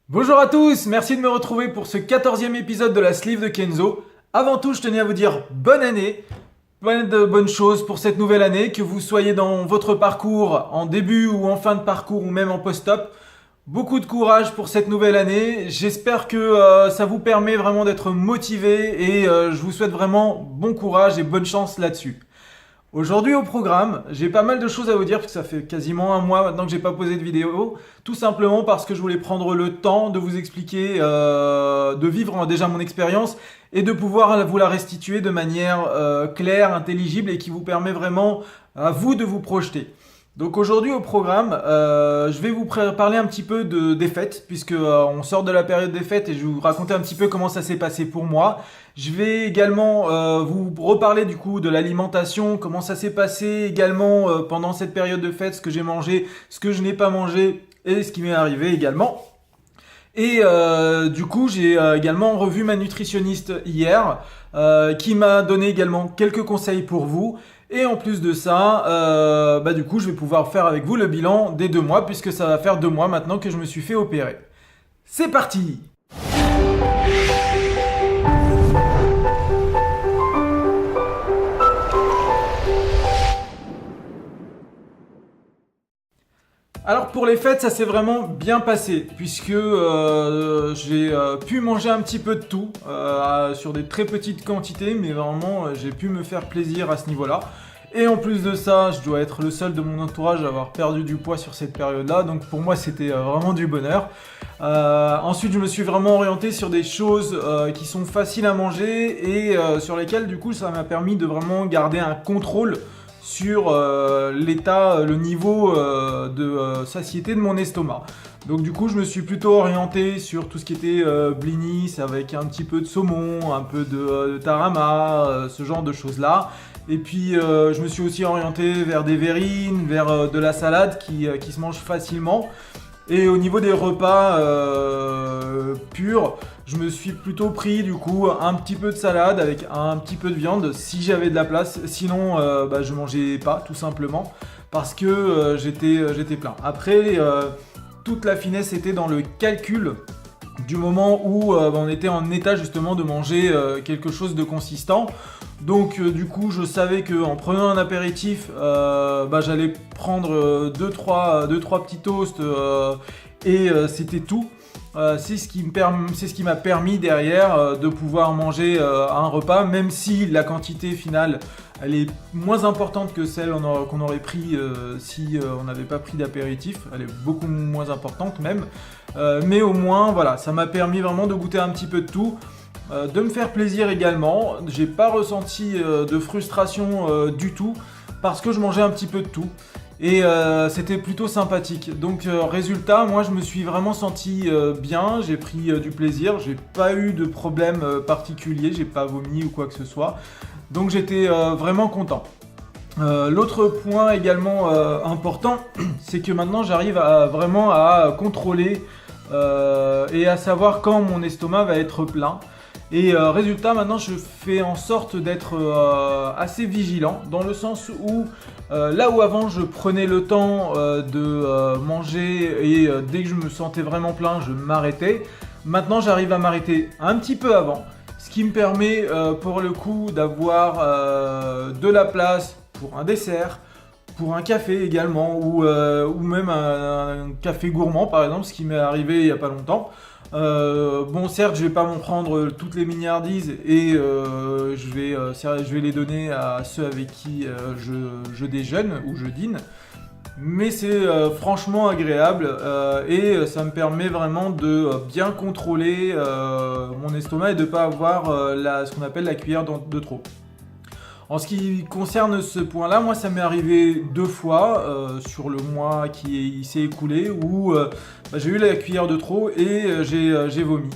Bonjour à tous, merci de me retrouver pour ce 14e épisode de la Sleeve de Kenzo. Avant tout, je tenais à vous dire bonne année, plein de bonnes choses pour cette nouvelle année, que vous soyez dans votre parcours en début ou en fin de parcours ou même en post-op. Beaucoup de courage pour cette nouvelle année, j'espère que ça vous permet vraiment d'être motivé et je vous souhaite vraiment bon courage et bonne chance là-dessus. Aujourd'hui au programme, j'ai pas mal de choses à vous dire parce que ça fait quasiment un mois maintenant que j'ai pas posé de vidéo, tout simplement parce que je voulais prendre le temps de vous expliquer, de vivre déjà mon expérience et de pouvoir vous la restituer de manière claire, intelligible et qui vous permet vraiment à vous de vous projeter. Donc aujourd'hui au programme, je vais vous parler un petit peu des fêtes, puisque on sort de la période des fêtes et je vais vous raconter un petit peu comment ça s'est passé pour moi. Je vais également vous reparler du coup de l'alimentation, comment ça s'est passé également pendant cette période de fêtes, ce que j'ai mangé, ce que je n'ai pas mangé et ce qui m'est arrivé également. Et du coup, j'ai également revu ma nutritionniste hier, qui m'a donné également quelques conseils pour vous. Et en plus de ça, du coup, je vais pouvoir faire avec vous le bilan des 2 mois, puisque ça va faire 2 mois maintenant que je me suis fait opérer. C'est parti! Alors pour les fêtes, ça s'est vraiment bien passé puisque j'ai pu manger un petit peu de tout sur des très petites quantités, mais vraiment j'ai pu me faire plaisir à ce niveau-là. Et en plus de ça, je dois être le seul de mon entourage à avoir perdu du poids sur cette période-là, donc pour moi c'était vraiment du bonheur. Ensuite, je me suis vraiment orienté sur des choses qui sont faciles à manger et sur lesquelles du coup ça m'a permis de vraiment garder un contrôle sur l'état, le niveau de satiété de mon estomac. Donc du coup je me suis plutôt orienté sur tout ce qui était blinis avec un petit peu de saumon, un peu de tarama, ce genre de choses là. Et puis je me suis aussi orienté vers des verrines, vers de la salade qui se mange facilement. Et au niveau des repas purs, je me suis plutôt pris du coup un petit peu de salade avec un petit peu de viande si j'avais de la place. Sinon, je mangeais pas tout simplement parce que j'étais plein. Après, toute la finesse était dans le calcul du moment où on était en état justement de manger quelque chose de consistant. Donc du coup je savais qu'en prenant un apéritif j'allais prendre 2-3 petits toasts et c'était tout. C'est ce qui m'a permis derrière de pouvoir manger un repas, même si la quantité finale elle est moins importante que celle qu'on aurait pris si on n'avait pas pris d'apéritif. Elle est beaucoup moins importante même. Mais au moins voilà, ça m'a permis vraiment de goûter un petit peu de tout. De me faire plaisir également, j'ai pas ressenti de frustration du tout parce que je mangeais un petit peu de tout et c'était plutôt sympathique. Donc résultat, moi je me suis vraiment senti bien, j'ai pris du plaisir, j'ai pas eu de problème particulier, j'ai pas vomi ou quoi que ce soit. Donc j'étais vraiment content. L'autre point également important, c'est que maintenant j'arrive vraiment à contrôler et à savoir quand mon estomac va être plein. Et résultat, maintenant je fais en sorte d'être assez vigilant dans le sens où là où avant je prenais le temps de manger et dès que je me sentais vraiment plein je m'arrêtais. Maintenant j'arrive à m'arrêter un petit peu avant, ce qui me permet pour le coup d'avoir de la place pour un dessert, pour un café également ou même un café gourmand par exemple, ce qui m'est arrivé il n'y a pas longtemps. Bon certes je vais pas m'en prendre toutes les milliardises et je vais les donner à ceux avec qui je déjeune ou je dîne, mais c'est franchement agréable et ça me permet vraiment de bien contrôler mon estomac et de pas avoir ce qu'on appelle la cuillère de trop. En ce qui concerne ce point-là, moi ça m'est arrivé 2 fois sur le mois qui s'est écoulé où j'ai eu la cuillère de trop et j'ai vomi.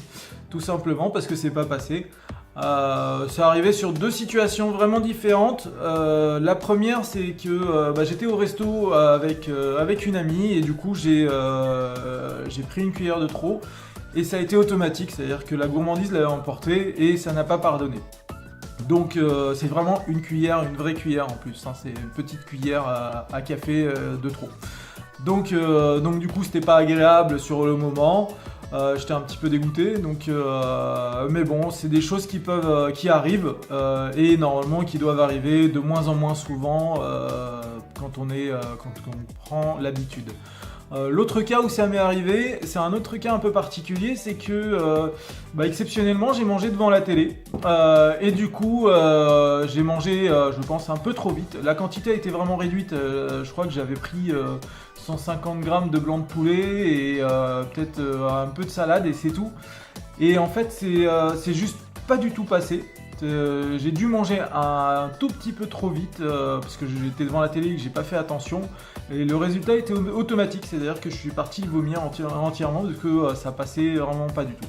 Tout simplement parce que c'est pas passé. C'est arrivé sur 2 situations vraiment différentes. La première c'est que j'étais au resto avec une amie et du coup j'ai pris une cuillère de trop et ça a été automatique, c'est-à-dire que la gourmandise l'avait emporté et ça n'a pas pardonné. Donc c'est vraiment une cuillère, une vraie cuillère en plus, hein, c'est une petite cuillère à café de trop. Donc du coup c'était pas agréable sur le moment. J'étais un petit peu dégoûté, donc mais bon, c'est des choses qui arrivent et normalement qui doivent arriver de moins en moins souvent quand on prend l'habitude. L'autre cas où ça m'est arrivé, c'est un autre cas un peu particulier, c'est que exceptionnellement j'ai mangé devant la télé et du coup j'ai mangé je pense un peu trop vite. La quantité a été vraiment réduite, je crois que j'avais pris 150 grammes de blanc de poulet et peut-être un peu de salade et c'est tout. Et en fait c'est juste pas du tout passé. J'ai dû manger un tout petit peu trop vite parce que j'étais devant la télé et que j'ai pas fait attention et le résultat était automatique, c'est-à-dire que je suis parti vomir entièrement parce que ça passait vraiment pas du tout.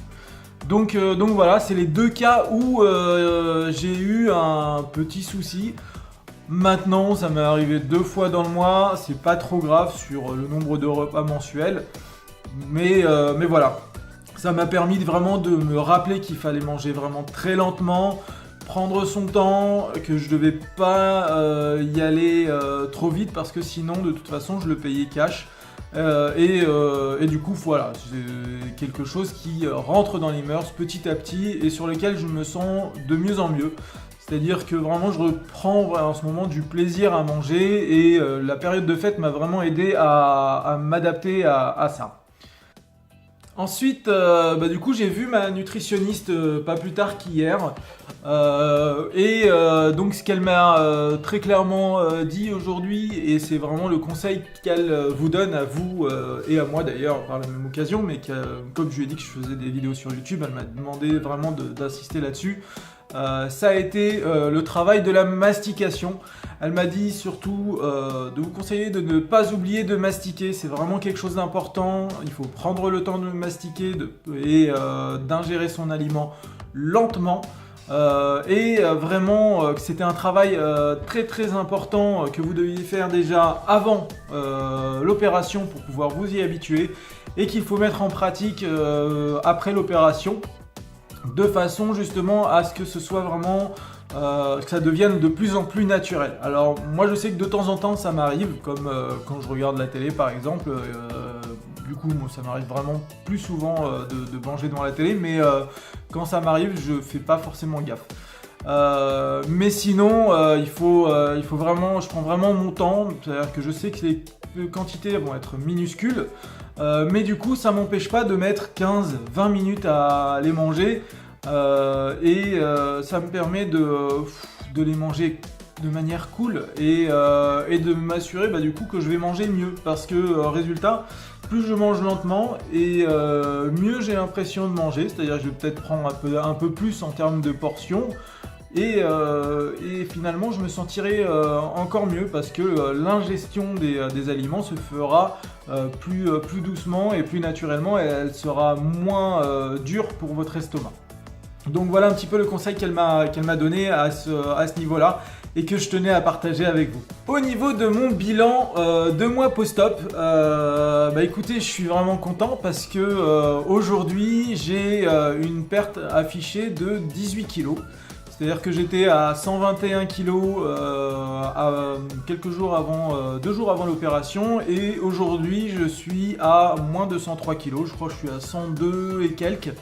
Donc voilà, c'est les deux cas où j'ai eu un petit souci. Maintenant, ça m'est arrivé 2 fois dans le mois, c'est pas trop grave sur le nombre de repas mensuels, mais voilà. Ça m'a permis vraiment de me rappeler qu'il fallait manger vraiment très lentement, prendre son temps, que je devais pas y aller trop vite parce que sinon de toute façon je le payais cash. Et du coup voilà, c'est quelque chose qui rentre dans les mœurs petit à petit et sur lequel je me sens de mieux en mieux. C'est-à-dire que vraiment je reprends en ce moment du plaisir à manger et la période de fête m'a vraiment aidé à m'adapter à ça. Ensuite, du coup, j'ai vu ma nutritionniste pas plus tard qu'hier. Donc, ce qu'elle m'a très clairement dit aujourd'hui, et c'est vraiment le conseil qu'elle vous donne à vous et à moi d'ailleurs par la même occasion, mais comme je lui ai dit que je faisais des vidéos sur YouTube, elle m'a demandé vraiment d'insister là-dessus. Ça a été le travail de la mastication. Elle m'a dit surtout de vous conseiller de ne pas oublier de mastiquer, c'est vraiment quelque chose d'important. Il faut prendre le temps de mastiquer et d'ingérer son aliment lentement. Vraiment que c'était un travail très très important que vous deviez faire déjà avant l'opération pour pouvoir vous y habituer et qu'il faut mettre en pratique après l'opération. De façon justement à ce que ce soit vraiment, que ça devienne de plus en plus naturel. Alors moi je sais que de temps en temps ça m'arrive, comme quand je regarde la télé par exemple, du coup moi, ça m'arrive vraiment plus souvent de manger devant la télé, mais quand ça m'arrive je fais pas forcément gaffe. Mais sinon il faut vraiment, je prends vraiment mon temps, c'est-à-dire que je sais que les quantités vont être minuscules, mais du coup ça m'empêche pas de mettre 15-20 minutes à les manger ça me permet de les manger de manière cool et de m'assurer du coup que je vais manger mieux parce que résultat, plus je mange lentement et mieux j'ai l'impression de manger, c'est-à-dire que je vais peut-être prendre un peu plus en termes de portions. Et finalement je me sentirai encore mieux parce que l'ingestion des aliments se fera plus doucement et plus naturellement et elle sera moins dure pour votre estomac. Donc voilà un petit peu le conseil qu'elle m'a donné à ce niveau-là et que je tenais à partager avec vous. Au niveau de mon bilan 2 mois post-op, écoutez, je suis vraiment content parce que aujourd'hui j'ai une perte affichée de 18 kg. C'est-à-dire que j'étais à 121 kg quelques jours avant, 2 jours avant l'opération et aujourd'hui je suis à moins de 103 kg, je crois que je suis à 102 et quelques.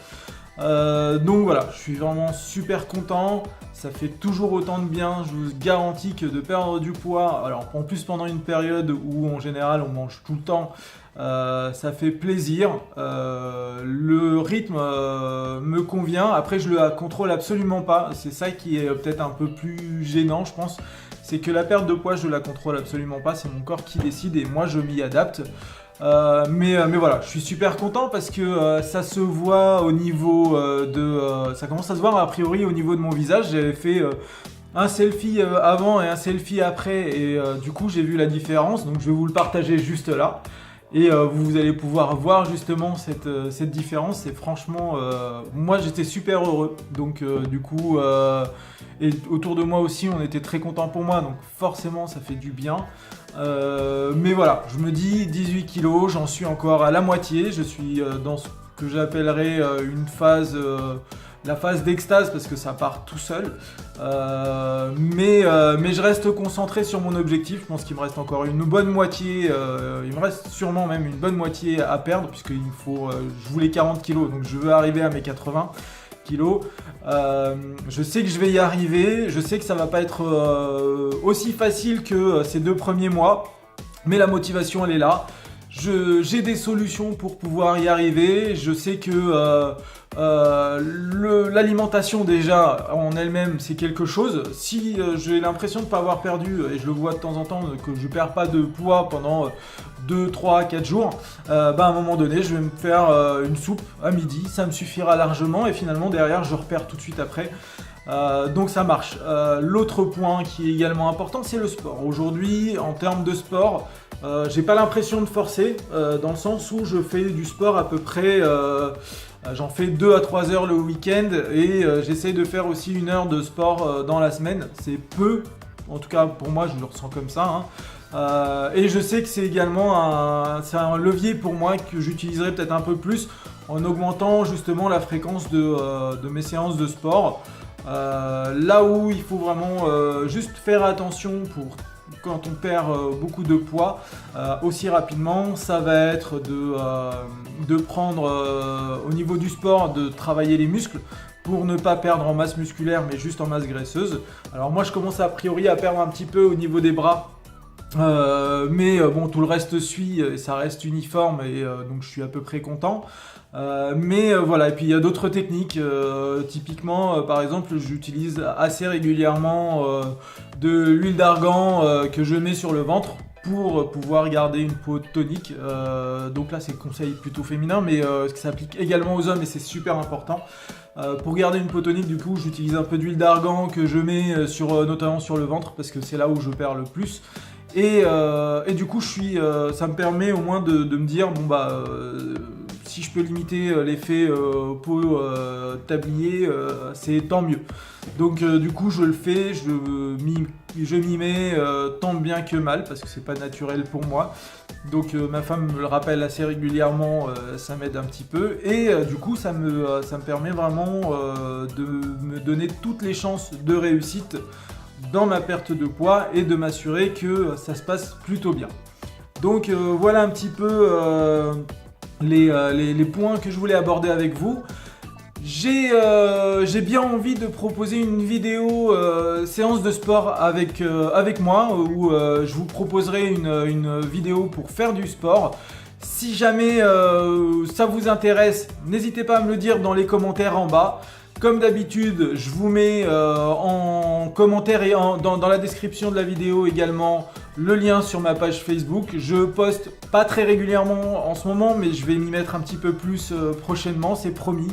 Donc voilà, je suis vraiment super content, ça fait toujours autant de bien, je vous garantis que de perdre du poids, alors en plus pendant une période où en général on mange tout le temps, ça fait plaisir, le rythme me convient, après je le contrôle absolument pas, c'est ça qui est peut-être un peu plus gênant je pense, c'est que la perte de poids je la contrôle absolument pas, c'est mon corps qui décide et moi je m'y adapte. Mais voilà, je suis super content parce que ça se voit au niveau ça commence à se voir a priori au niveau de mon visage. J'avais fait un selfie avant et un selfie après et du coup j'ai vu la différence, donc je vais vous le partager juste là. Et vous allez pouvoir voir justement cette différence. Et franchement, moi j'étais super heureux. Donc du coup, et autour de moi aussi, on était très contents pour moi. Donc forcément, ça fait du bien. Mais voilà, je me dis 18 kilos, j'en suis encore à la moitié. Je suis dans ce que j'appellerais une phase la phase d'extase parce que ça part tout seul. Mais je reste concentré sur mon objectif. Je pense qu'il me reste encore une bonne moitié, il me reste sûrement même une bonne moitié à perdre puisqu'il me faut, je voulais 40 kilos, donc je veux arriver à mes 80 kilos. Je sais que je vais y arriver, je sais que ça va pas être aussi facile que ces 2 premiers mois, mais la motivation elle est là. J'ai des solutions pour pouvoir y arriver. Je sais que l'alimentation déjà en elle-même c'est quelque chose. Si j'ai l'impression de ne pas avoir perdu, et je le vois de temps en temps, que je ne perds pas de poids pendant 2, 3, 4 jours, à un moment donné je vais me faire une soupe à midi, ça me suffira largement et finalement derrière je repère tout de suite après. Donc ça marche. L'autre point qui est également important, c'est le sport. Aujourd'hui, en termes de sport, j'ai pas l'impression de forcer, dans le sens où je fais du sport à peu près, j'en fais 2 à 3 heures le week-end et j'essaye de faire aussi 1 heure de sport dans la semaine. C'est peu, en tout cas pour moi, je le ressens comme ça. Et je sais que c'est également un levier pour moi que j'utiliserai peut-être un peu plus en augmentant justement la fréquence de mes séances de sport. Là où il faut vraiment juste faire attention pour quand on perd beaucoup de poids aussi rapidement, ça va être de prendre au niveau du sport, de travailler les muscles pour ne pas perdre en masse musculaire mais juste en masse graisseuse. Alors moi je commence a priori à perdre un petit peu au niveau des bras. Mais bon, tout le reste suit, ça reste uniforme et donc je suis à peu près content. Mais voilà, et puis il y a d'autres techniques, typiquement par exemple j'utilise assez régulièrement de l'huile d'argan que je mets sur le ventre pour pouvoir garder une peau tonique. Donc là c'est conseil plutôt féminin mais ça s'applique également aux hommes et c'est super important. Pour garder une peau tonique, du coup j'utilise un peu d'huile d'argan que je mets notamment sur le ventre parce que c'est là où je perds le plus. Et du coup ça me permet au moins de me dire bon bah si je peux limiter l'effet peau tablier, c'est tant mieux. Donc du coup je le fais, je m'y mets tant bien que mal parce que c'est pas naturel pour moi. Donc ma femme me le rappelle assez régulièrement, ça m'aide un petit peu et du coup ça me permet vraiment de me donner toutes les chances de réussite dans ma perte de poids et de m'assurer que ça se passe plutôt bien. Donc voilà un petit peu les points que je voulais aborder avec vous. J'ai bien envie de proposer une vidéo séance de sport avec moi où je vous proposerai une vidéo pour faire du sport. Si jamais ça vous intéresse, n'hésitez pas à me le dire dans les commentaires en bas. Comme d'habitude, je vous mets en commentaire et dans la description de la vidéo également le lien sur ma page Facebook. Je poste pas très régulièrement en ce moment, mais je vais m'y mettre un petit peu plus prochainement, c'est promis.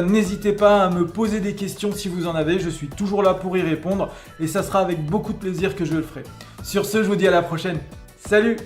N'hésitez pas à me poser des questions si vous en avez, je suis toujours là pour y répondre et ça sera avec beaucoup de plaisir que je le ferai. Sur ce, je vous dis à la prochaine. Salut!